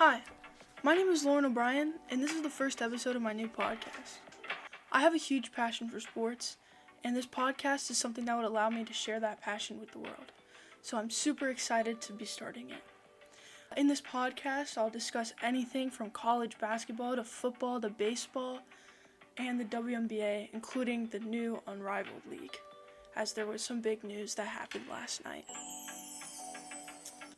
Hi, my name is Lauren O'Brien, and this is the first episode of my new podcast. I have a huge passion for sports, and this podcast is something that would allow me to share that passion with the world. So I'm super excited to be starting it. In this podcast, I'll discuss anything from college basketball to football to baseball and the WNBA, including the new Unrivaled League, as there was some big news that happened last night.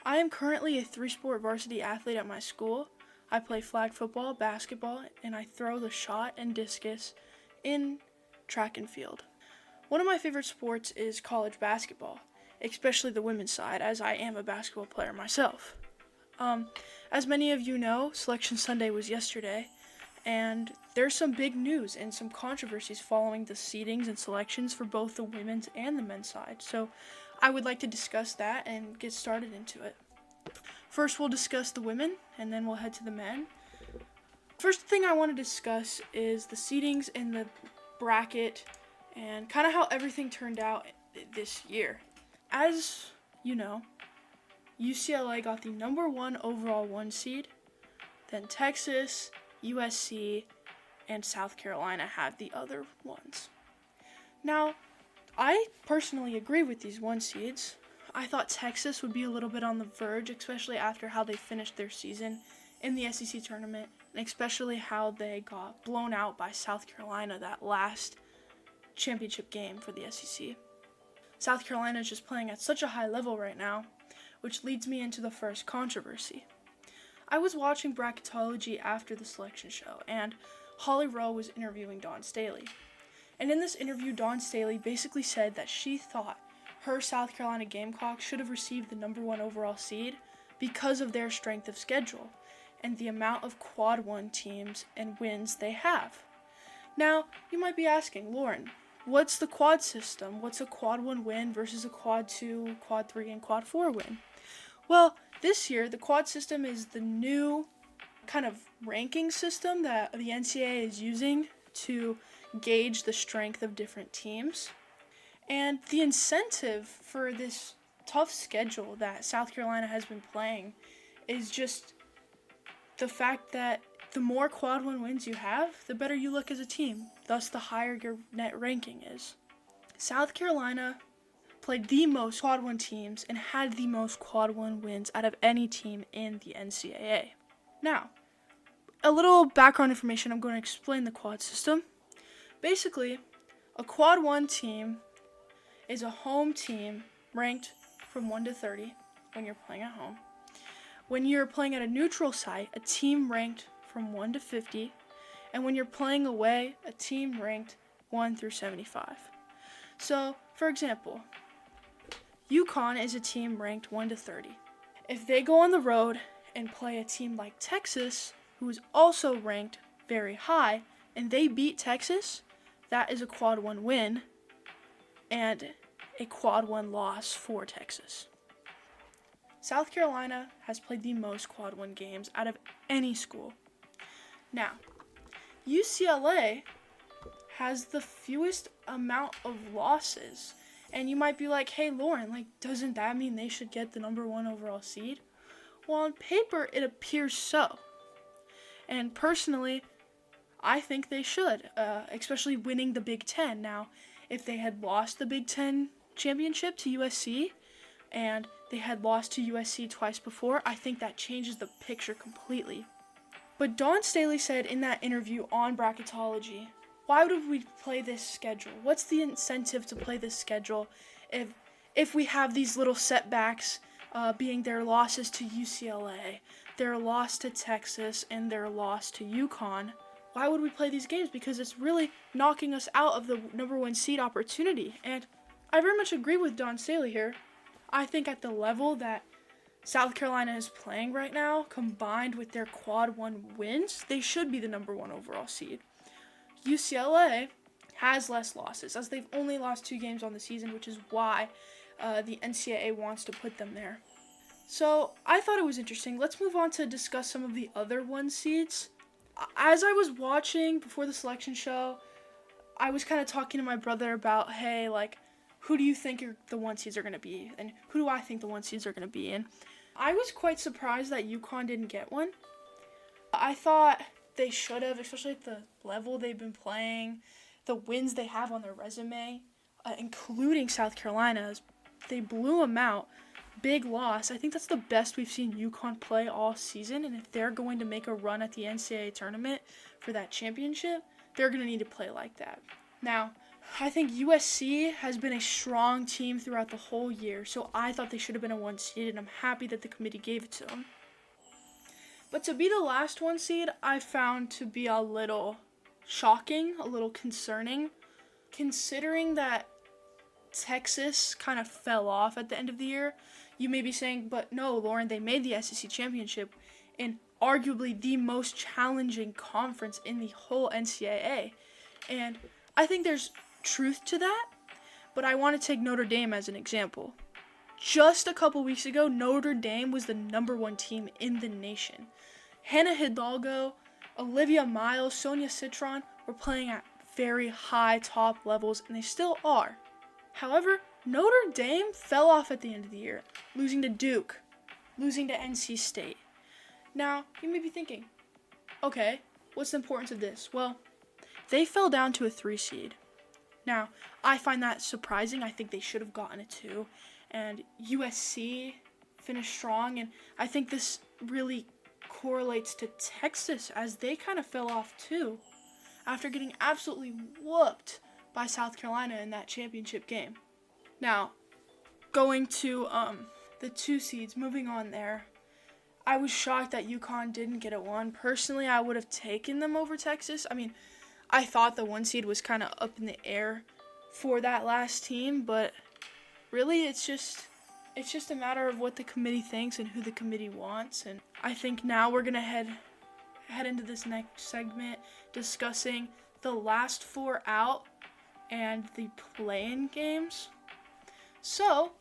I am currently a 3-sport varsity athlete at my school. I play flag football, basketball, and I throw the shot and discus in track and field. One of my favorite sports is college basketball, especially the women's side, as I am a basketball player myself. As many of you know, Selection Sunday was yesterday, and there's some big news and some controversies following the seedings and selections for both the women's and the men's side. So I would like to discuss that and get started into it. First, we'll discuss the women, and then we'll head to the men. First thing I want to discuss is the seedings in the bracket and kind of how everything turned out this year. As you know, UCLA got the number 1 overall 1 seed, then Texas, USC, and South Carolina had the other ones. Now, I personally agree with these 1 seeds. I thought Texas would be a little bit on the verge, especially after how they finished their season in the SEC tournament, and especially how they got blown out by South Carolina that last championship game for the SEC. South Carolina is just playing at such a high level right now, which leads me into the first controversy. I was watching bracketology after the selection show, and Holly Rowe was interviewing Dawn Staley. And in this interview, Dawn Staley basically said that she thought her South Carolina Gamecocks should have received the number 1 overall seed because of their strength of schedule and the amount of quad 1 teams and wins they have. Now, you might be asking, Lauren, what's the quad system? What's a quad 1 win versus a quad 2, quad 3, and quad 4 win? Well, this year, the quad system is the new kind of ranking system that the NCAA is using to gauge the strength of different teams. And the incentive for this tough schedule that South Carolina has been playing is just the fact that the more quad 1 wins you have, the better you look as a team, thus the higher your net ranking is. South Carolina played the most quad 1 teams and had the most quad 1 wins out of any team in the NCAA. Now, a little background information, I'm going to explain the quad system. Basically, a quad 1 team is a home team ranked from 1 to 30 when you're playing at home. When you're playing at a neutral site, a team ranked from 1 to 50. And when you're playing away, a team ranked 1 through 75. So, for example, UConn is a team ranked 1 to 30. If they go on the road and play a team like Texas, who is also ranked very high, and they beat Texas, that is a quad 1 win and a quad 1 loss for Texas. South Carolina has played the most quad 1 games out of any school. Now, UCLA has the fewest amount of losses. And you might be like, hey Lauren, doesn't that mean they should get the number 1 overall seed? Well, on paper, it appears so. And personally, I think they should, especially winning the Big Ten. Now, if they had lost the Big Ten championship to USC, and they had lost to USC twice before, I think that changes the picture completely. But Dawn Staley said in that interview on bracketology, why would we play this schedule? What's the incentive to play this schedule if we have these little setbacks, being their losses to UCLA, their loss to Texas, and their loss to UConn? Why would we play these games? Because it's really knocking us out of the number 1 seed opportunity. And I very much agree with Dawn Staley here. I think at the level that South Carolina is playing right now, combined with their quad 1 wins, they should be the number 1 overall seed. UCLA has less losses, as they've only lost 2 games on the season, which is why the NCAA wants to put them there. So I thought it was interesting. Let's move on to discuss some of the other 1 seeds. As I was watching before the selection show, I was kind of talking to my brother about, hey, who do you think the 1 seeds are going to be? And who do I think the 1 seeds are going to be? And I was quite surprised that UConn didn't get one. I thought they should have, especially at the level they've been playing, the wins they have on their resume, including South Carolina. They blew them out. Big loss. I think that's the best we've seen UConn play all season, and if they're going to make a run at the NCAA tournament for that championship, they're going to need to play like that. Now, I think USC has been a strong team throughout the whole year, so I thought they should have been a 1 seed, and I'm happy that the committee gave it to them. But to be the last 1 seed, I found to be a little shocking, a little concerning, considering that Texas kind of fell off at the end of the year. You may be saying, but no, Lauren, they made the SEC championship in arguably the most challenging conference in the whole NCAA. And I think there's truth to that, but I want to take Notre Dame as an example. Just a couple weeks ago, Notre Dame was the number 1 team in the nation. Hannah Hidalgo, Olivia Miles, Sonia Citron were playing at very high top levels, and they still are. However, Notre Dame fell off at the end of the year, losing to Duke, losing to NC State. Now, you may be thinking, okay, what's the importance of this? Well, they fell down to a 3 seed. Now, I find that surprising. I think they should have gotten a 2. And USC finished strong, and I think this really correlates to Texas as they kind of fell off too after getting absolutely whooped by South Carolina in that championship game. Now, going to the 2 seeds, moving on there, I was shocked that UConn didn't get a 1. Personally, I would have taken them over Texas. I mean, I thought the 1 seed was kind of up in the air for that last team, but really it's just a matter of what the committee thinks and who the committee wants. And I think now we're going to head into this next segment discussing the last 4 out and the play-in games. So,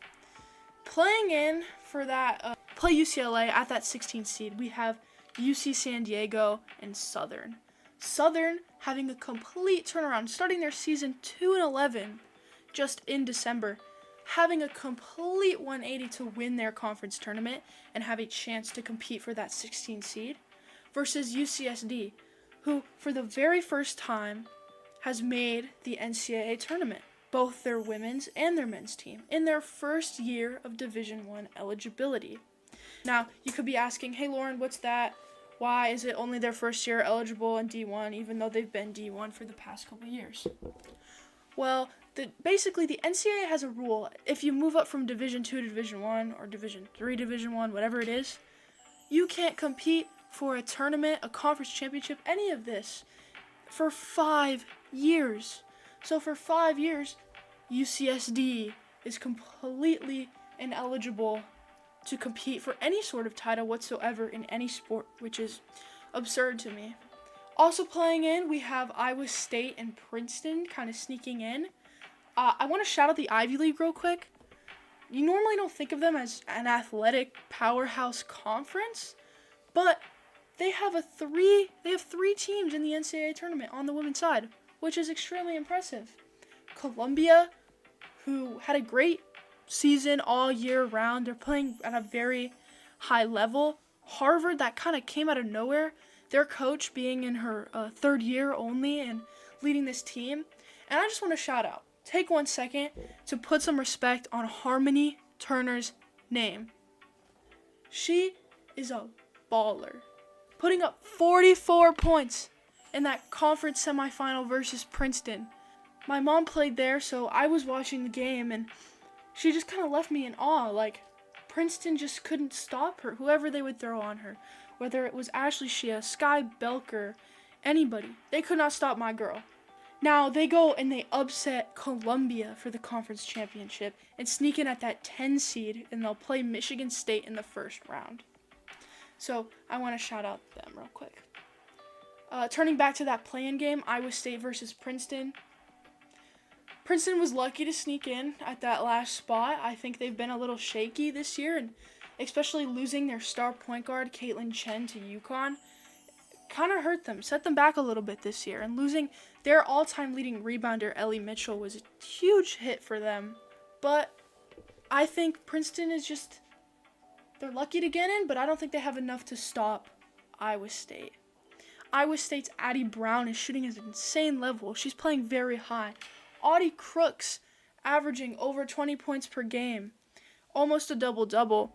playing in for that, play UCLA at that 16th seed, we have UC San Diego and Southern. Southern having a complete turnaround, starting their season 2-11 just in December, having a complete 180 to win their conference tournament and have a chance to compete for that 16th seed, versus UCSD, who for the very first time has made the NCAA tournament, both their women's and their men's team, in their first year of Division I eligibility. Now, you could be asking, hey Lauren, what's that? Why is it only their first year eligible in D1, even though they've been D1 for the past couple years? Well, basically the NCAA has a rule. If you move up from Division II to Division I or Division III, Division I, whatever it is, you can't compete for a tournament, a conference championship, any of this for 5 years. So for 5 years, UCSD is completely ineligible to compete for any sort of title whatsoever in any sport, which is absurd to me. Also playing in, we have Iowa State and Princeton kind of sneaking in. I want to shout out the Ivy League real quick. You normally don't think of them as an athletic powerhouse conference, but they have 3 teams in the NCAA tournament on the women's side, which is extremely impressive. Columbia, who had a great season all year round. They're playing at a very high level. Harvard, that kind of came out of nowhere. Their coach being in her 3rd year only and leading this team. And I just want to shout out, take 1 second to put some respect on Harmony Turner's name. She is a baller, putting up 44 points in that conference semifinal versus Princeton. My mom played there, so I was watching the game, and she just kind of left me in awe. Like, Princeton just couldn't stop her, whoever they would throw on her. Whether it was Ashley Shea, Sky Belker, anybody. They could not stop my girl. Now, they go and they upset Columbia for the conference championship and sneak in at that 10 seed, and they'll play Michigan State in the first round. So, I want to shout out them real quick. Turning back to that play-in game, Iowa State versus Princeton. Princeton was lucky to sneak in at that last spot. I think they've been a little shaky this year, and especially losing their star point guard, Caitlin Chen, to UConn, kind of hurt them, set them back a little bit this year. And losing their all-time leading rebounder, Ellie Mitchell, was a huge hit for them. But I think Princeton is just, They're lucky to get in, but I don't think they have enough to stop Iowa State. Iowa State's Addie Brown is shooting at an insane level. She's playing very high. Audie Crooks averaging over 20 points per game. Almost a double-double.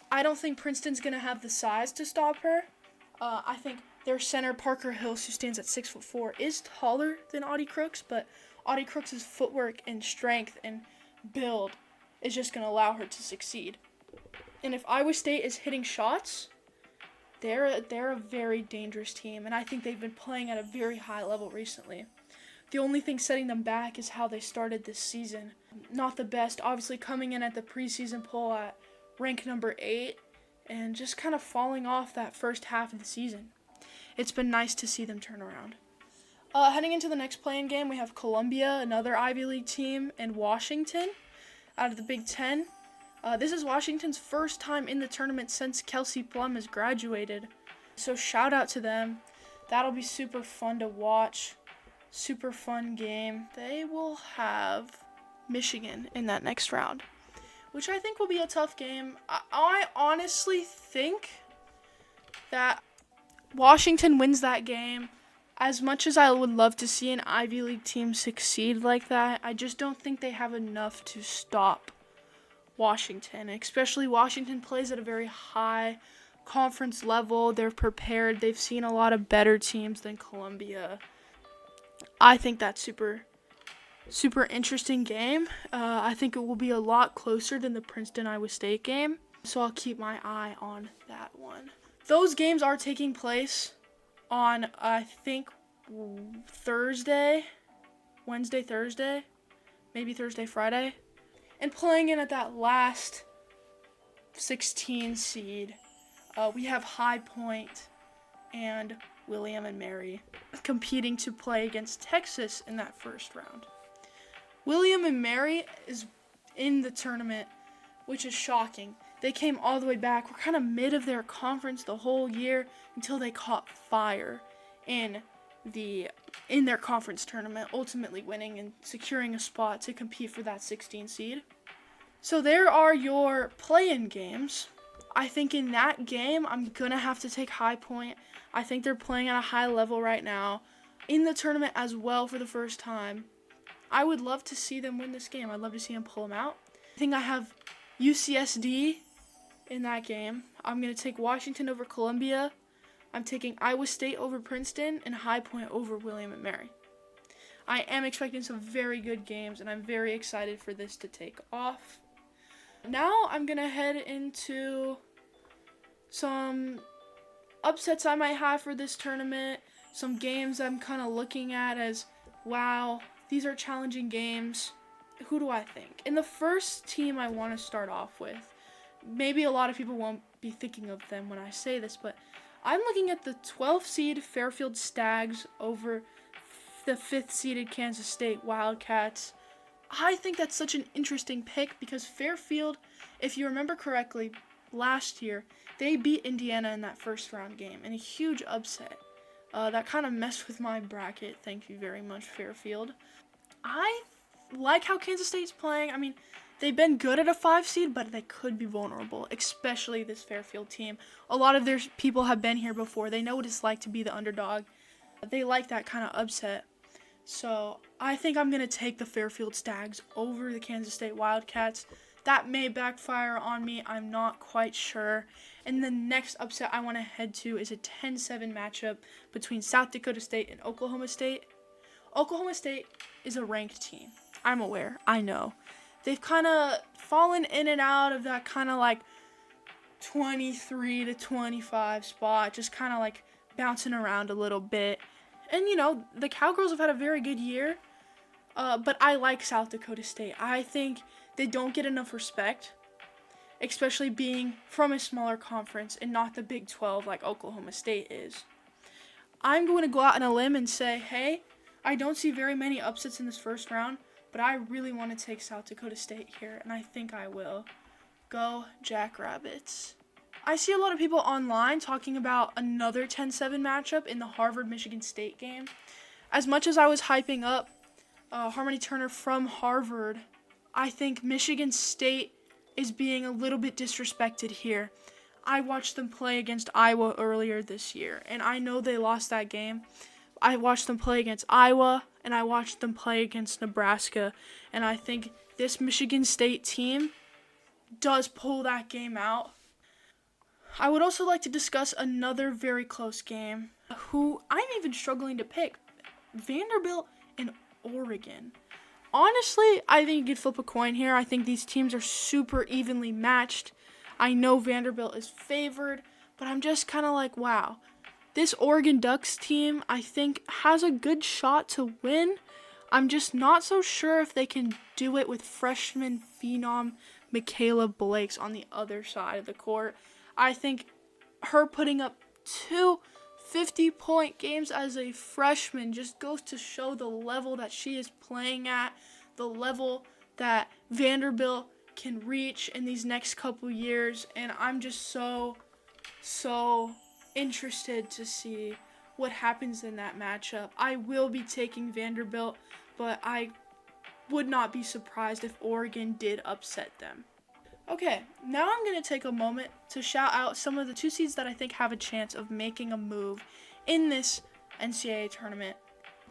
I don't think Princeton's going to have the size to stop her. I think their center, Parker Hills, who stands at 6'4", is taller than Audie Crooks, but Audie Crooks' footwork and strength and build is just going to allow her to succeed. And if Iowa State is hitting shots, they're a very dangerous team, and I think they've been playing at a very high level recently. The only thing setting them back is how they started this season. Not the best, obviously coming in at the preseason poll at rank number 8 and just kind of falling off that first half of the season. It's been nice to see them turn around. Heading into the next play-in game, we have Columbia, another Ivy League team, and Washington out of the Big Ten. This is Washington's first time in the tournament since Kelsey Plum has graduated. So shout out to them. That'll be super fun to watch. Super fun game. They will have Michigan in that next round, which I think will be a tough game. I honestly think that Washington wins that game. As much as I would love to see an Ivy League team succeed like that, I just don't think they have enough to stop Washington. Especially Washington plays at a very high conference level. They're prepared. They've seen a lot of better teams than Columbia. I think that's super interesting game. I think it will be a lot closer than the Princeton-Iowa State game, so I'll keep my eye on that one. Those games are taking place on, I think, Wednesday, Thursday, maybe Thursday, Friday, and playing in at that last 16 seed, we have High Point and William and Mary competing to play against Texas in that first round. William and Mary is in the tournament, which is shocking. They came all the way back. We're kind of mid of their conference the whole year until they caught fire in their conference tournament, ultimately winning and securing a spot to compete for that 16 seed. So there are your play-in games. I think in that game, I'm going to have to take High Point. I think they're playing at a high level right now in the tournament as well for the first time. I would love to see them win this game. I'd love to see them pull them out. I think I have UCSD in that game. I'm going to take Washington over Columbia. I'm taking Iowa State over Princeton and High Point over William and Mary. I am expecting some very good games, and I'm very excited for this to take off. Now I'm going to head into some upsets I might have for this tournament, some games I'm kind of looking at as, wow, these are challenging games. Who do I think? In the first team I want to start off with, maybe a lot of people won't be thinking of them when I say this, but I'm looking at the 12th seed Fairfield Stags over the 5th seeded Kansas State Wildcats. I think that's such an interesting pick because Fairfield, if you remember correctly, last year, they beat Indiana in that first round game in a huge upset. That kind of messed with my bracket. Thank you very much, Fairfield. I like how Kansas State's playing. I mean, they've been good at a 5 seed, but they could be vulnerable, especially this Fairfield team. A lot of their people have been here before. They know what it's like to be the underdog. They like that kind of upset. So I think I'm going to take the Fairfield Stags over the Kansas State Wildcats. That may backfire on me. I'm not quite sure. And the next upset I want to head to is a 10-7 matchup between South Dakota State and Oklahoma State. Oklahoma State is a ranked team. I'm aware. I know. They've kind of fallen in and out of that kind of like 23 to 25 spot, just kind of like bouncing around a little bit. And, you know, the Cowgirls have had a very good year, but I like South Dakota State. I think they don't get enough respect, especially being from a smaller conference and not the Big 12 like Oklahoma State is. I'm going to go out on a limb and say, hey, I don't see very many upsets in this first round, but I really want to take South Dakota State here, and I think I will. Go Jackrabbits. I see a lot of people online talking about another 10-7 matchup in the Harvard-Michigan State game. As much as I was hyping up Harmony Turner from Harvard, I think Michigan State is being a little bit disrespected here. I watched them play against Iowa earlier this year, and I know they lost that game. I watched them play against Iowa, and I watched them play against Nebraska, and I think this Michigan State team does pull that game out. I would also like to discuss another very close game, who I'm even struggling to pick, Vanderbilt and Oregon. Honestly, I think you could flip a coin here. I think these teams are super evenly matched. I know Vanderbilt is favored, but I'm just kind of like, wow. This Oregon Ducks team, I think, has a good shot to win. I'm just not so sure if they can do it with freshman phenom Michaela Blakes on the other side of the court. I think her putting up 2 50-point games as a freshman just goes to show the level that she is playing at, the level that Vanderbilt can reach in these next couple years, and I'm just so interested to see what happens in that matchup. I will be taking Vanderbilt, but I would not be surprised if Oregon did upset them. Okay, now I'm going to take a moment to shout out some of the 2 seeds that I think have a chance of making a move in this NCAA tournament.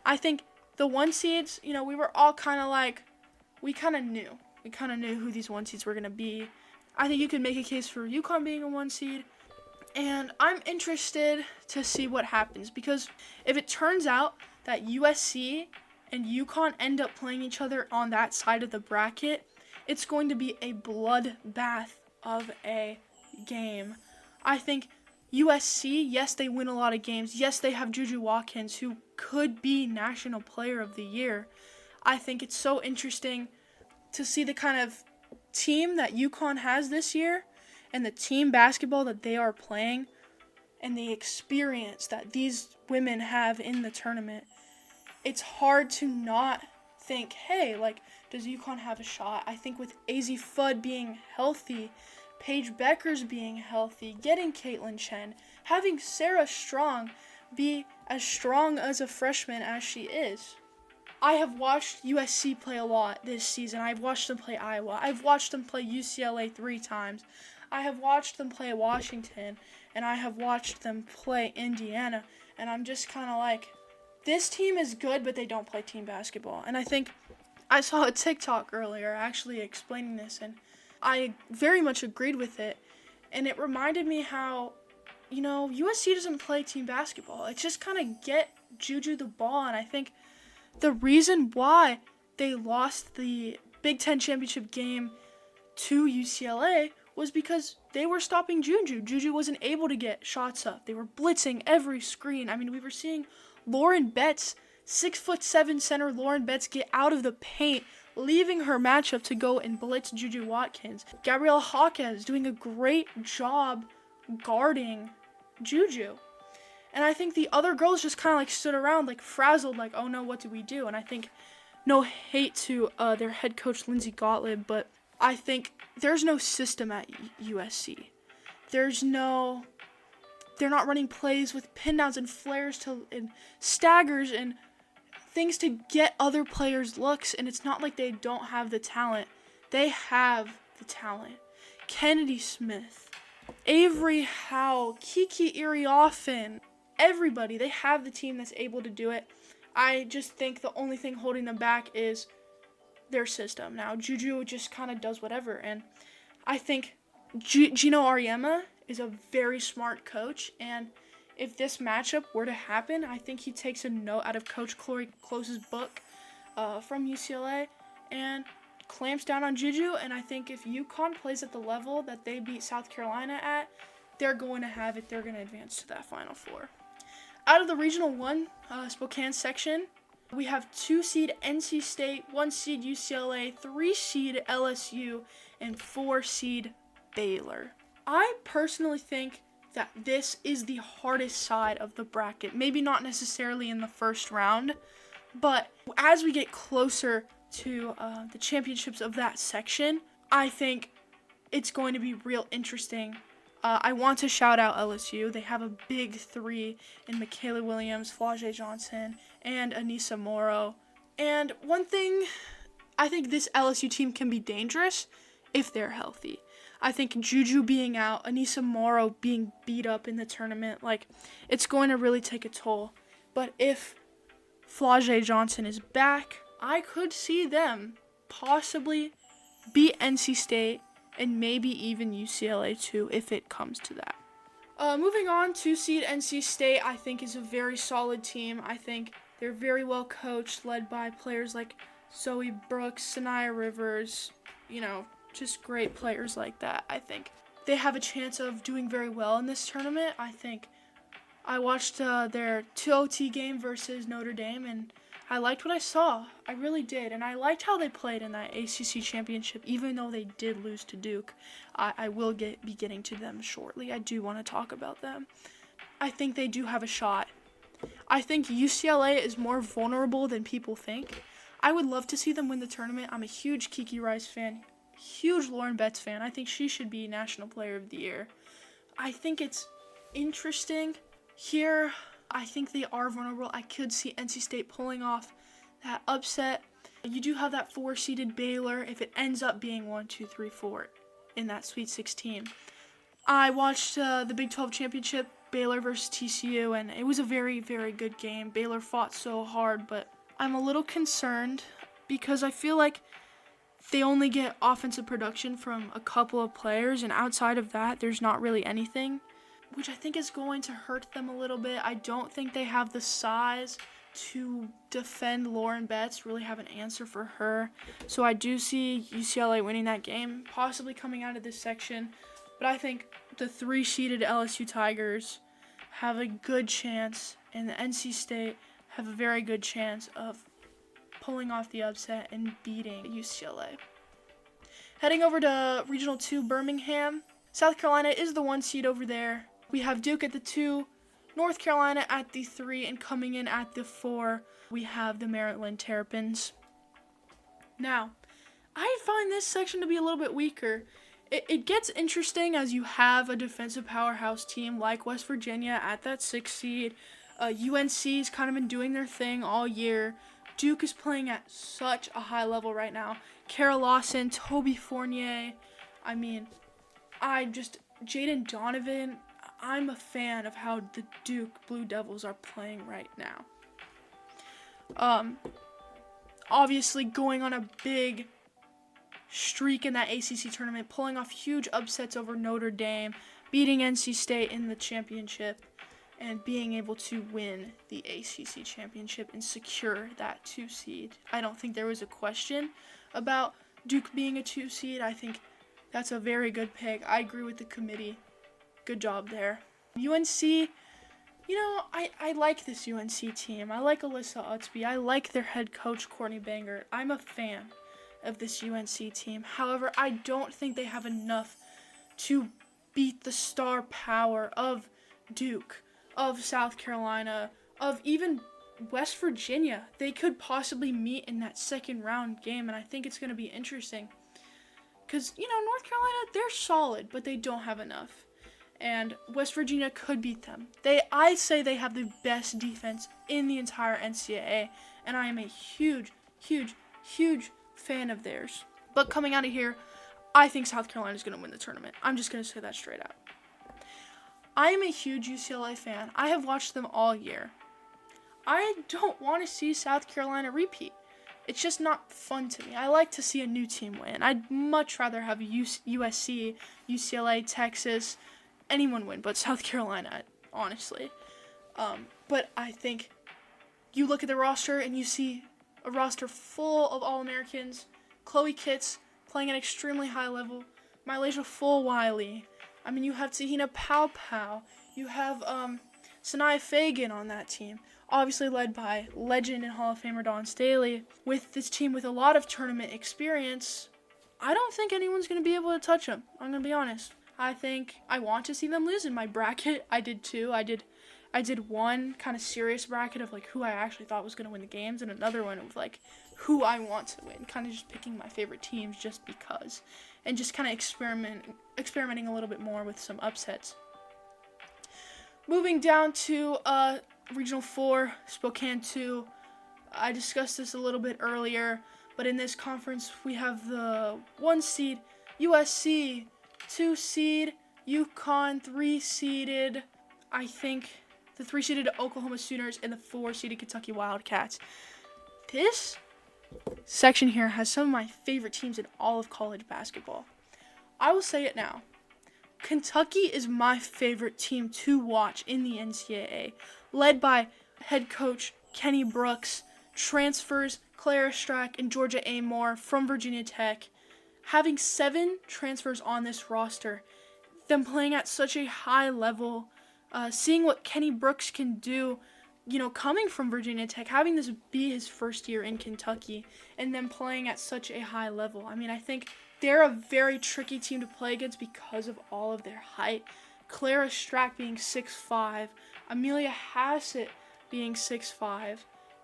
I think the 1 seeds, we were all kind of like, we kind of knew who these 1 seeds were going to be. I think you could make a case for UConn being a 1 seed. And I'm interested to see what happens, because if it turns out that USC and UConn end up playing each other on that side of the bracket, it's going to be a bloodbath of a game. I think USC, yes, they win a lot of games. Yes, they have Juju Watkins, who could be National Player of the Year. I think it's so interesting to see the kind of team that UConn has this year and the team basketball that they are playing and the experience that these women have in the tournament. It's hard to not think, hey, does UConn have a shot? I think with AZ Fudd being healthy, Paige Beckers being healthy, getting Caitlin Chen, having Sarah Strong be as strong as a freshman as she is. I have watched USC play a lot this season. I've watched them play Iowa. I've watched them play UCLA 3 times. I have watched them play Washington, and I have watched them play Indiana, and I'm just kind of like, this team is good, but they don't play team basketball. And I think I saw a TikTok earlier actually explaining this, and I very much agreed with it. And it reminded me how, USC doesn't play team basketball. It's just kind of get Juju the ball, and I think the reason why they lost the Big Ten championship game to UCLA was because they were stopping Juju. Juju wasn't able to get shots up. They were blitzing every screen. I mean, we were seeing Lauren Betts, 6'7" center Lauren Betts, get out of the paint, leaving her matchup to go and blitz Juju Watkins. Gabriella Hawkins doing a great job guarding Juju. And I think the other girls just kind of stood around frazzled, oh no, what do we do? And I think, no hate to their head coach Lindsay Gottlieb, but I think there's no system at USC. They're not running plays with pin downs and flares and staggers and things to get other players looks, and it's not like they don't have the talent. They have the talent. Kennedy Smith, Avery Howe, Kiki Iriafen, everybody, they have the team that's able to do it. I just think the only thing holding them back is their system. Now, Juju just kind of does whatever, and I think Gino Auriemma is a very smart coach, and if this matchup were to happen, I think he takes a note out of Coach Corey Close's book from UCLA and clamps down on Juju, and I think if UConn plays at the level that they beat South Carolina at, they're going to have it. They're going to advance to that Final Four. Out of the Regional 1 Spokane section, we have 2 seed NC State, 1 seed UCLA, 3 seed LSU, and 4 seed Baylor. I personally think that this is the hardest side of the bracket. Maybe not necessarily in the first round, but as we get closer to the championships of that section, I think it's going to be real interesting. I want to shout out LSU. They have a big 3 in Michaela Williams, Flau'jae Johnson, and Anissa Morrow. And one thing I think this LSU team can be dangerous if they're healthy. I think Juju being out, Anissa Morrow being beat up in the tournament, like, it's going to really take a toll. But if Flau'jae Johnson is back, I could see them possibly beat NC State and maybe even UCLA too, if it comes to that. Moving on, 2-seed NC State, I think, is a very solid team. I think they're very well coached, led by players like Zoe Brooks, Sanaya Rivers, just great players like that. I think they have a chance of doing very well in this tournament. I think I watched their 2OT game versus Notre Dame, and I liked what I saw. I really did, and I liked how they played in that ACC championship, even though they did lose to Duke. I will be getting to them shortly. I do want to talk about them. I think they do have a shot. I think UCLA is more vulnerable than people think. I would love to see them win the tournament. I'm a huge Kiki Rice fan, huge Lauren Betts fan. I think she should be National Player of the Year. I think it's interesting here. I think they are vulnerable. I could see NC State pulling off that upset. You do have that 4-seeded Baylor if it ends up being 1, 2, 3, 4 in that Sweet 16. I watched the Big 12 Championship, Baylor versus TCU, and it was a very, very good game. Baylor fought so hard, but I'm a little concerned because I feel like they only get offensive production from a couple of players, and outside of that, there's not really anything, which I think is going to hurt them a little bit. I don't think they have the size to defend Lauren Betts, really have an answer for her. So I do see UCLA winning that game, possibly coming out of this section. But I think the 3-seeded LSU Tigers have a good chance, and the NC State have a very good chance of pulling off the upset and beating UCLA. Heading over to Regional 2 Birmingham, South Carolina is the 1 seed over there. We have Duke at the 2, North Carolina at the 3, and coming in at the 4, we have the Maryland Terrapins. Now, I find this section to be a little bit weaker. It gets interesting as you have a defensive powerhouse team like West Virginia at that 6 seed. UNC's kind of been doing their thing all year. Duke is playing at such a high level right now. Kara Lawson, Toby Fournier, Jaden Donovan. I'm a fan of how the Duke Blue Devils are playing right now. Obviously going on a big streak in that ACC tournament, pulling off huge upsets over Notre Dame, beating NC State in the championship, and being able to win the ACC championship and secure that 2 seed. I don't think there was a question about Duke being a 2 seed. I think that's a very good pick. I agree with the committee. Good job there. UNC, I like this UNC team. I like Alyssa Utsby. I like their head coach, Courtney Banger. I'm a fan of this UNC team. However, I don't think they have enough to beat the star power of Duke, of South Carolina, of even West Virginia. They could possibly meet in that second round game, and I think it's going to be interesting. Because, North Carolina, they're solid, but they don't have enough. And West Virginia could beat them. I say they have the best defense in the entire NCAA, and I am a huge, huge, huge fan of theirs. But coming out of here, I think South Carolina is going to win the tournament. I'm just going to say that straight out. I am a huge UCLA fan. I have watched them all year. I don't want to see South Carolina repeat. It's just not fun to me. I like to see a new team win. I'd much rather have USC, UCLA, Texas, anyone win but South Carolina, honestly. But I think you look at the roster and you see a roster full of All-Americans. Chloe Kitts playing at an extremely high level. Mylasia Full-Wiley. You have Tahina Pau. You have Sanaya Fagan on that team. Obviously led by legend and Hall of Famer Dawn Staley. With this team with a lot of tournament experience, I don't think anyone's going to be able to touch them. I'm going to be honest. I think I want to see them lose in my bracket. I did too. I did one kind of serious bracket of who I actually thought was going to win the games, and another one of who I want to win. Kind of just picking my favorite teams just because, and just kind of experimenting a little bit more with some upsets. Moving down to Regional 4, Spokane 2. I discussed this a little bit earlier, but in this conference we have the 1 seed USC, 2 seed, UConn, 3 seeded, I think the 3 seeded Oklahoma Sooners, and the 4 seeded Kentucky Wildcats. This section here has some of my favorite teams in all of college basketball. I will say it now. Kentucky is my favorite team to watch in the NCAA, led by head coach Kenny Brooks, transfers Clara Strack and Georgia Amore from Virginia Tech. Having 7 transfers on this roster, them playing at such a high level, seeing what Kenny Brooks can do, coming from Virginia Tech, having this be his first year in Kentucky, and then playing at such a high level. I think they're a very tricky team to play against because of all of their height. Clara Strack being 6'5", Amelia Hassett being 6'5",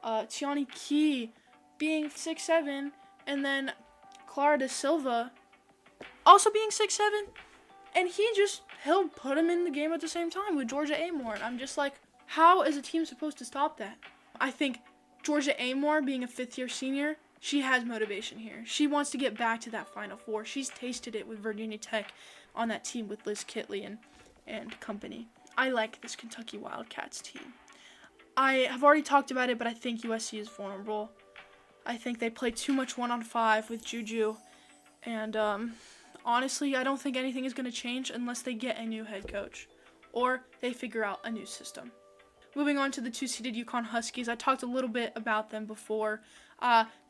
Tiani Key being 6'7", and then Clara da Silva also being 6'7", and he'll put him in the game at the same time with Georgia Amore. And I'm just like, how is a team supposed to stop that? I think Georgia Amore, being a 5th-year senior, she has motivation here. She wants to get back to that Final Four. She's tasted it with Virginia Tech on that team with Liz Kitley and company. I like this Kentucky Wildcats team. I have already talked about it, but I think USC is vulnerable. I think they play too much 1-on-5 with Juju. And honestly, I don't think anything is going to change unless they get a new head coach or they figure out a new system. Moving on to the 2-seeded UConn Huskies, I talked a little bit about them before.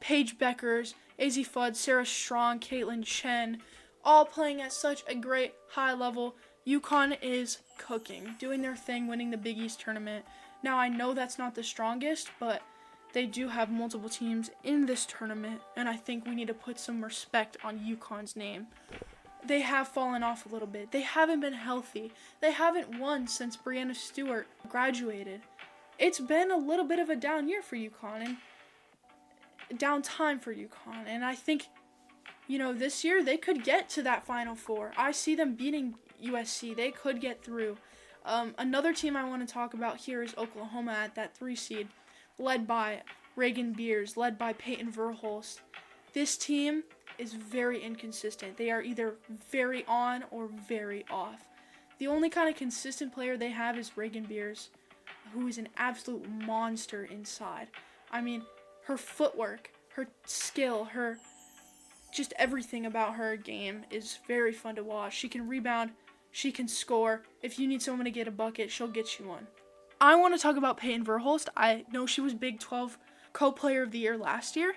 Paige Beckers, Azzi Fudd, Sarah Strong, Caitlin Chen, all playing at such a great high level. UConn is cooking, doing their thing, winning the Big East tournament. Now, I know that's not the strongest, but they do have multiple teams in this tournament, and I think we need to put some respect on UConn's name. They have fallen off a little bit. They haven't been healthy. They haven't won since Brianna Stewart graduated. It's been a little bit of a down year for UConn and down time for UConn. And I think, this year they could get to that Final Four. I see them beating USC. They could get through. Another team I want to talk about here is Oklahoma at that 3 seed, led by Reagan Beers, led by Peyton Verhulst. This team is very inconsistent. They are either very on or very off. The only kind of consistent player they have is Reagan Beers, who is an absolute monster inside. Her footwork, her skill, just everything about her game is very fun to watch. She can rebound, she can score. If you need someone to get a bucket, she'll get you one. I want to talk about Peyton Verhulst. I know she was Big 12 Co-Player of the Year last year.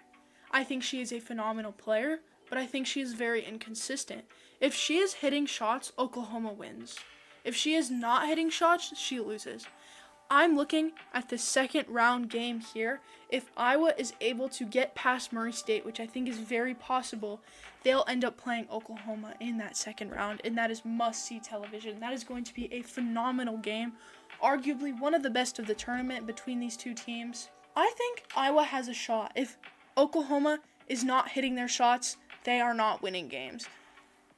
I think she is a phenomenal player, but I think she is very inconsistent. If she is hitting shots, Oklahoma wins. If she is not hitting shots, she loses. I'm looking at the second round game here. If Iowa is able to get past Murray State, which I think is very possible, they'll end up playing Oklahoma in that second round, and that is must-see television. That is going to be a phenomenal game, arguably one of the best of the tournament between these two teams. I think Iowa has a shot. If Oklahoma is not hitting their shots, they are not winning games.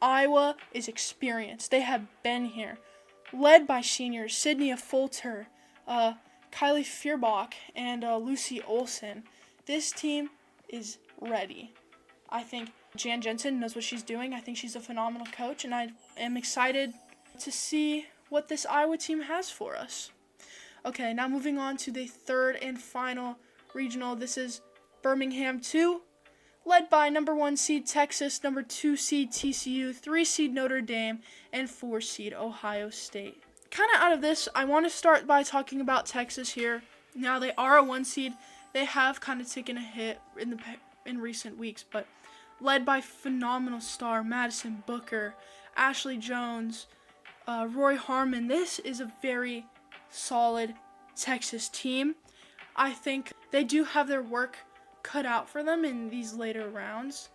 Iowa is experienced. They have been here. Led by seniors Sydney Fulter, Kylie Feuerbach, and Lucy Olson. This team is ready. I think Jan Jensen knows what she's doing. I think she's a phenomenal coach, and I am excited to see what this Iowa team has for us. Okay, now moving on to the third and final regional. This is Birmingham 2, led by number 1 seed Texas, number 2 seed TCU, 3 seed Notre Dame, and 4 seed Ohio State. Kind of out of this, I want to start by talking about Texas here. Now, they are a 1 seed. They have kind of taken a hit in recent weeks, but led by phenomenal star Madison Booker, Ashley Jones, Roy Harmon. This is a very solid Texas team. I think they do have their work cut out for them in these later rounds.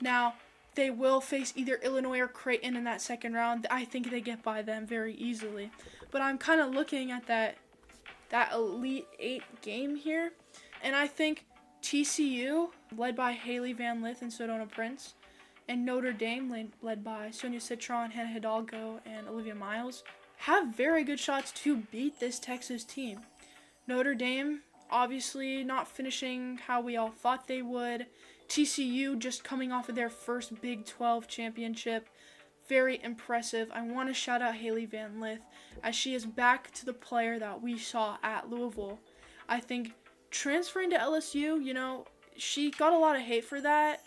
Now, they will face either Illinois or Creighton in that second round. I think they get by them very easily. But I'm kind of looking at that Elite 8 game here, and I think TCU, led by Haley Van Lith and Sedona Prince, and Notre Dame, led by Sonia Citron, Hannah Hidalgo, and Olivia Miles, have very good shots to beat this Texas team. Notre Dame, obviously not finishing how we all thought they would, TCU just coming off of their first Big 12 championship. Very impressive. I want to shout out Haley Van Lith, as she is back to the player that we saw at Louisville. I think transferring to LSU, she got a lot of hate for that,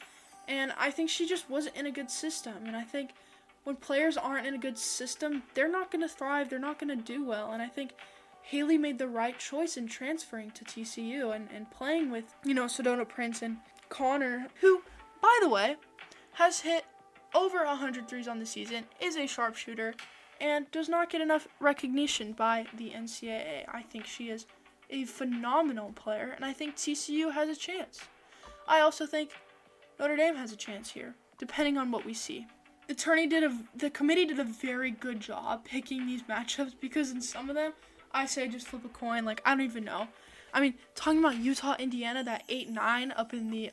and I think she just wasn't in a good system. And I think when players aren't in a good system, they're not going to thrive, they're not going to do well. And I think Haley made the right choice in transferring to TCU and playing with, Sedona Prince and Connor, who, by the way, has hit over 100 threes on the season, is a sharpshooter, and does not get enough recognition by the NCAA. I think she is a phenomenal player, and I think TCU has a chance. I also think Notre Dame has a chance here, depending on what we see. The committee did a very good job picking these matchups, because in some of them, I say just flip a coin. Like, I don't even know. I mean, talking about Utah, Indiana, that 8-9 up in the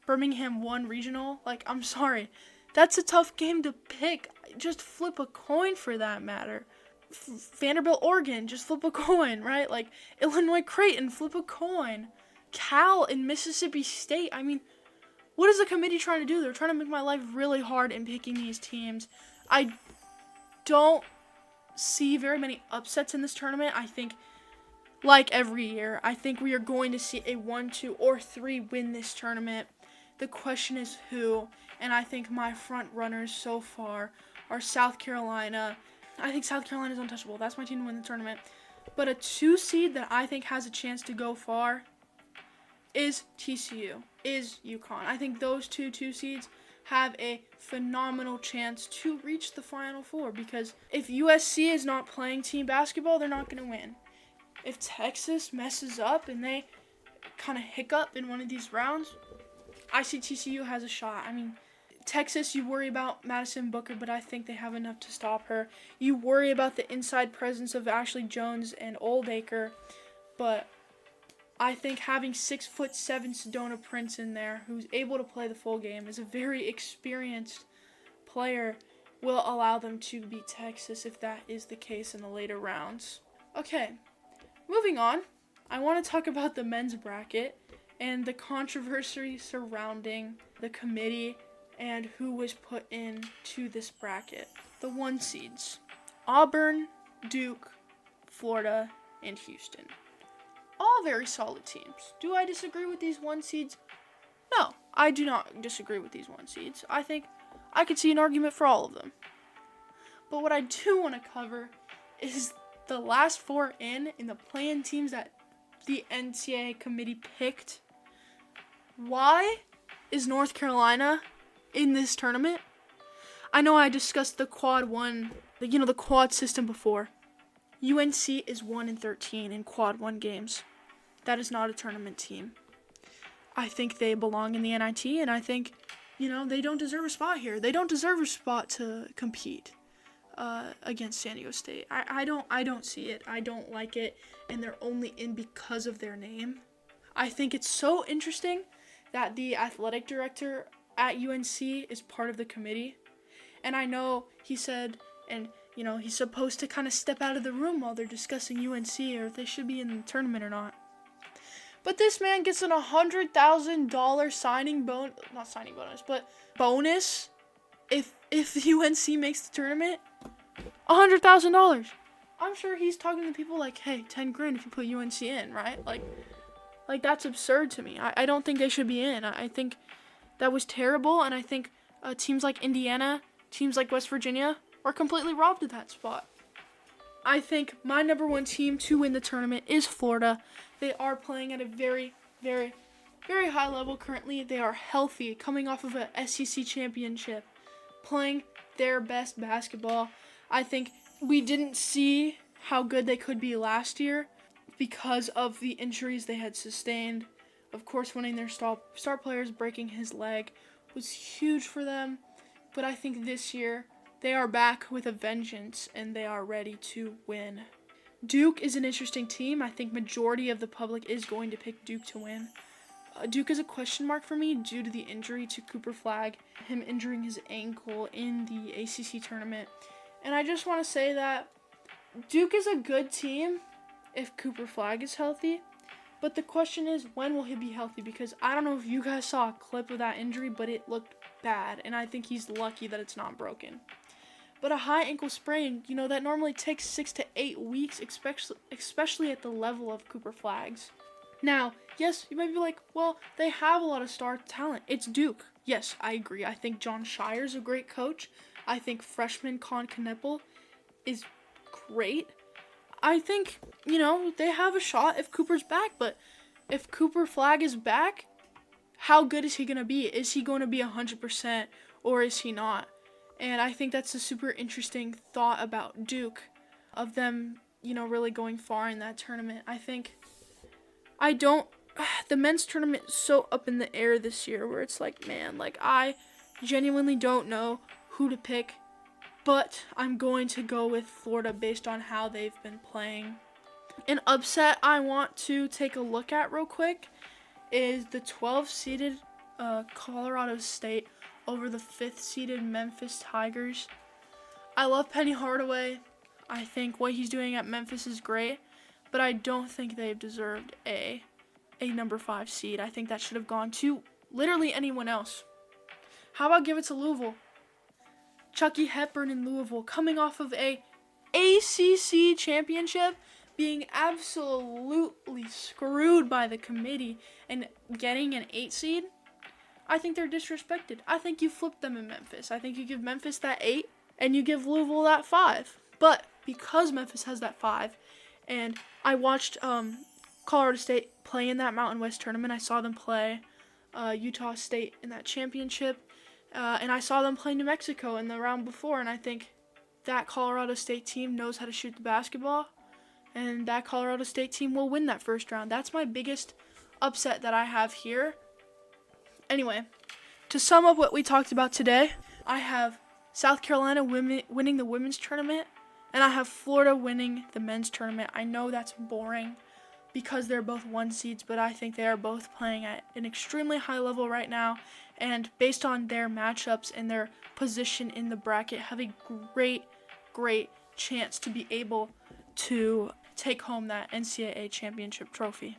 Birmingham 1 regional, like, I'm sorry. That's a tough game to pick. Just flip a coin for that matter. Vanderbilt, Oregon, just flip a coin, right? Like, Illinois, Creighton, flip a coin. Cal and Mississippi State. I mean, what is the committee trying to do? They're trying to make my life really hard in picking these teams. I don't see very many upsets in this tournament. I think, like every year, I think we are going to see a 1, 2, or 3 win this tournament. The question is who, and I think my front runners so far are South Carolina. I think South Carolina is untouchable. That's my team to win the tournament. But a 2 seed that I think has a chance to go far is TCU, is UConn. I think those two seeds have a phenomenal chance to reach the Final Four, because if USC is not playing team basketball, they're not going to win. If Texas messes up and they kind of hiccup in one of these rounds, I see TCU has a shot. I mean, Texas, you worry about Madison Booker, but I think they have enough to stop her. You worry about the inside presence of Ashley Jones and Oldacre, but I think having 6'7" Sedona Prince in there, who's able to play the full game, is a very experienced player, will allow them to beat Texas if that is the case in the later rounds. Okay, moving on. I want to talk about the men's bracket and the controversy surrounding the committee and who was put into this bracket. The 1 seeds: Auburn, Duke, Florida, and Houston. All very solid teams. Do I disagree with these 1 seeds? No, I do not disagree with these 1 seeds. I think I could see an argument for all of them. But what I do want to cover is the last 4 in the play-in teams that the NCAA committee picked. Why is North Carolina in this tournament? I know I discussed the quad one, the quad system before. UNC is 1-13 in quad 1 games. That is not a tournament team. I think they belong in the NIT, and I think, they don't deserve a spot here. They don't deserve a spot to compete against San Diego State. I don't see it. I don't like it, and they're only in because of their name. I think it's so interesting that the athletic director at UNC is part of the committee. And I know he said, and he's supposed to kind of step out of the room while they're discussing UNC or if they should be in the tournament or not. But this man gets an $100,000 bonus if UNC makes the tournament. $100,000. I'm sure he's talking to people like, hey, 10 grand if you put UNC in, right? Like that's absurd to me. I don't think they should be in. I think that was terrible, and I think teams like Indiana, teams like West Virginia are completely robbed of that spot. I think my number 1 team to win the tournament is Florida. They are playing at a very, very, very high level currently. They are healthy, coming off of a SEC championship, playing their best basketball. I think we didn't see how good they could be last year because of the injuries they had sustained. Of course, winning their star players, breaking his leg, was huge for them. But I think this year, they are back with a vengeance, and they are ready to win. Duke is an interesting team. I think majority of the public is going to pick Duke to win. Duke is a question mark for me due to the injury to Cooper Flagg, him injuring his ankle in the ACC tournament. And I just want to say that Duke is a good team if Cooper Flagg is healthy. But the question is, when will he be healthy? Because I don't know if you guys saw a clip of that injury, but it looked bad. And I think he's lucky that it's not broken. But a high ankle sprain, that normally takes 6 to 8 weeks, especially at the level of Cooper Flagg's. Now, yes, you might be like, well, they have a lot of star talent. It's Duke. Yes, I agree. I think John Shire's a great coach. I think freshman Con Kneppel is great. I think, they have a shot if Cooper's back. But if Cooper Flagg is back, how good is he going to be? Is he going to be 100% or is he not? And I think that's a super interesting thought about Duke, of them, really going far in that tournament. The men's tournament is so up in the air this year where it's like, man, I genuinely don't know who to pick, but I'm going to go with Florida based on how they've been playing. An upset I want to take a look at real quick is the 12-seeded Colorado State over the 5th-seeded Memphis Tigers. I love Penny Hardaway. I think what he's doing at Memphis is great, but I don't think they've deserved a number 5 seed. I think that should have gone to literally anyone else. How about give it to Louisville? Chucky Hepburn in Louisville, coming off of a ACC championship, being absolutely screwed by the committee and getting an 8 seed. I think they're disrespected. I think you flip them in Memphis. I think you give Memphis that 8 and you give Louisville that 5. But because Memphis has that 5, and I watched Colorado State play in that Mountain West tournament. I saw them play Utah State in that championship, and I saw them play New Mexico in the round before, and I think that Colorado State team knows how to shoot the basketball, and that Colorado State team will win that first round. That's my biggest upset that I have here. Anyway, to sum up what we talked about today, I have South Carolina winning the women's tournament, and I have Florida winning the men's tournament. I know that's boring because they're both 1 seeds, but I think they are both playing at an extremely high level right now, and based on their matchups and their position in the bracket, have a great chance to be able to take home that NCAA championship trophy.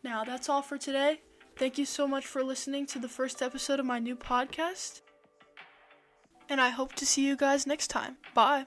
Now, that's all for today. Thank you so much for listening to the first episode of my new podcast, and I hope to see you guys next time. Bye.